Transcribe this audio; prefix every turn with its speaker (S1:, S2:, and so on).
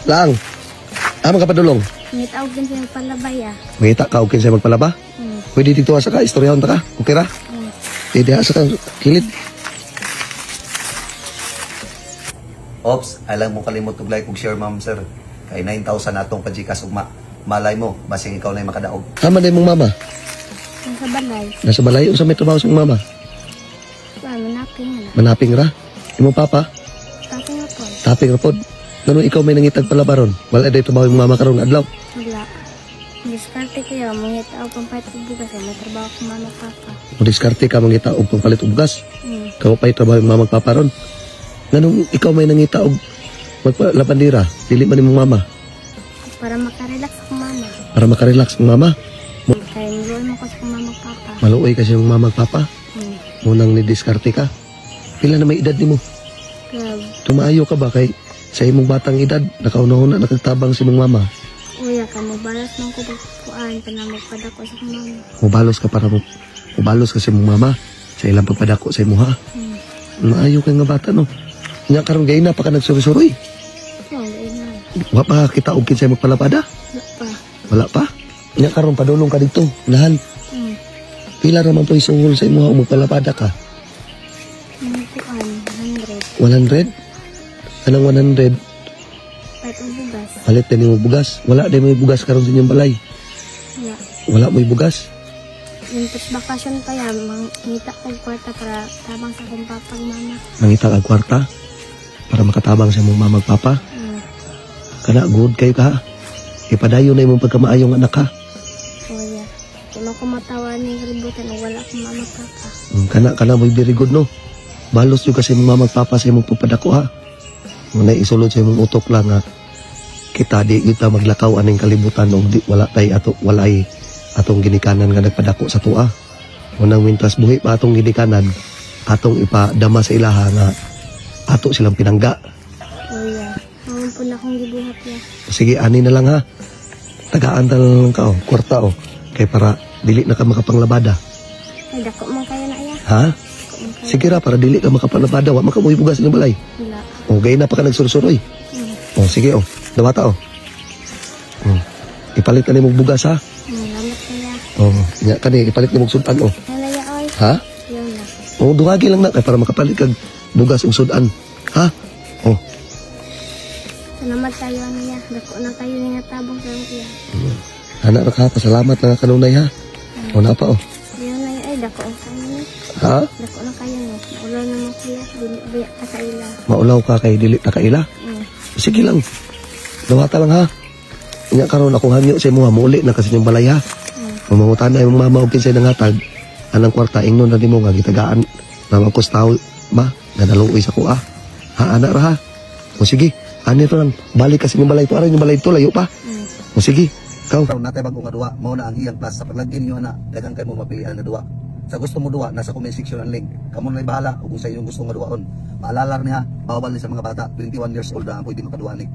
S1: Lang. Amo ka padulong.
S2: Ngitaw din siya palabay ah.
S1: Mangita ka, okay sa'yo magpalaba? Pwede dito asa ka, istoryahon ta ka, okay ra? Pwede asa ka, kilid. Ops, alam mo kalimot og like ug share ma'am sir. Kay 9,000 atong pajikas ugma. Malay mo, basing ikaw na yung makadaog. Tama na yung mama?
S2: Nasa balay.
S1: Nasa balay, unsa may trabaho sa mama?
S2: Manaping na.
S1: Manaping ra? Imo papa?
S2: Taping ako.
S1: Taping ra pod. Ganun ikaw may nangitag palabaron. Wala day trabaho yung mama karon adlaw.
S2: Wala. Diskarte kayo, mangitaw pang paitubig kasi may trabaho ko mama papa.
S1: Mo diskarte ka mangita og pangpalit og bugas. Kamu pa'y trabaho yung mama papa ron. Ganun ikaw may nangita og magpalabandira. Dili man imong mama.
S2: Para makarelax ako mama.
S1: Para makarelax ang mama.
S2: Kaya niluoy mo ko sa mama papa.
S1: Maluoy kasi yung mama papa. Munang ni-diskarte ka. Pila na may edad nimo?
S2: Club.
S1: Tumaayo ka ba kay sa imong batang edad nakauna-una nakagtabang si imong mama?
S2: Uya ka, magbalas ng kubukuan pa na magpadako sa mama.
S1: Mubalos ka para mubalos ka sa imong mama sa ilang pagpadako sa imo ha. Maayo kay nga bata no. Nya karon gay na pa ka nagsuroy-suroy.
S2: Oo, ina.
S1: Wa pa kita og kinsay magpalabada?
S2: Wala pa.
S1: Wala pa. Nya karon padulong ka dito. Nahan. Pila ra man po isungol sa imo og magpalabada ka?
S2: Kuan, 100.
S1: 100? Anong 100?
S2: Paitong bugas.
S1: Palit din mo bugas. Wala din mo bugas karon sa inyong balay.
S2: Wala.
S1: Wala mo bugas.
S2: Yung bakasyon pa yan, mangita ko kwarta para tabang sa akong papag mama.
S1: Mangita ka kwarta para makatabang sa imong mama ug papa. Kana good kayo ka. Ipadayon na imong pagkamaayong anak ka.
S2: Kuya, kung ako matawa ni ributan na wala akong mama papa.
S1: Kana mo very good no. Balos yung kasi imong mama ug papa sa imong pagpadako ha. Muna isulod sa imong utok lang nga kita di kita maglakaw aning kalibutan og wala tay ato walay atong ginikanan nga nagpadako sa tua. Unang mintas buhi pa atong ginikanan atong ipadama sa ilaha nga ato silang pinangga.
S2: Kuya, mawon po na akong gibuhat ya.
S1: Sige, ani na lang ha. Tagaan ta lang ka kwarta kay para dili na ka makapanglabada.
S2: Ay, dako man kayo na iya.
S1: Ha? Sige ra para dili ka makapanglabada wa makamoy bugas ng balay.
S2: Wala.
S1: O gay na pa ka nagsuroy. O sige dawata ipalit ka ni mong bugas ha.
S2: Salamat kaya.
S1: Nya kani ipalit ni mong sudan
S2: Halaya oy.
S1: Ha?
S2: Yun na.
S1: Duhagi lang na kay para makapalit kag bugas ug sudan. Ha?
S2: Salamat kayo niya. Dako na kayo nga tabang sa iya.
S1: Anak ra ka pasalamat na kanunay ha. Na pa
S2: Yun na ay dako ang kayo.
S1: Ha?
S2: Dako na kayo no. Ulo na mo kuya, dili biya ka sa ila.
S1: Maulaw ka kay dili ta kaila. Sige lang. Dawata lang ha. Nya karon akong hanyo sa imo ha, muli na kasi yung balay ha. Mamangutan na yung mama og kinsay nangatag anang kwarta ingnon na nimo nga gitagaan na kustaw ba nga naluoy sa kuha. Ha anak ra ha. O sige, ani to lang balik kasi yung balay to aran yung balay to layo pa. O sige, ikaw natay bago nga duwa mao na ang iyang class sa paglagin niyo na daghang kay mo mapilian na duwa. Sa gusto mo duwa nasa comment section ang link. Kamo na bahala kung sa inyong gusto nga duwaon. Paalala niya, bawal ni sa mga bata 21 years old na pwede makaduwa ni.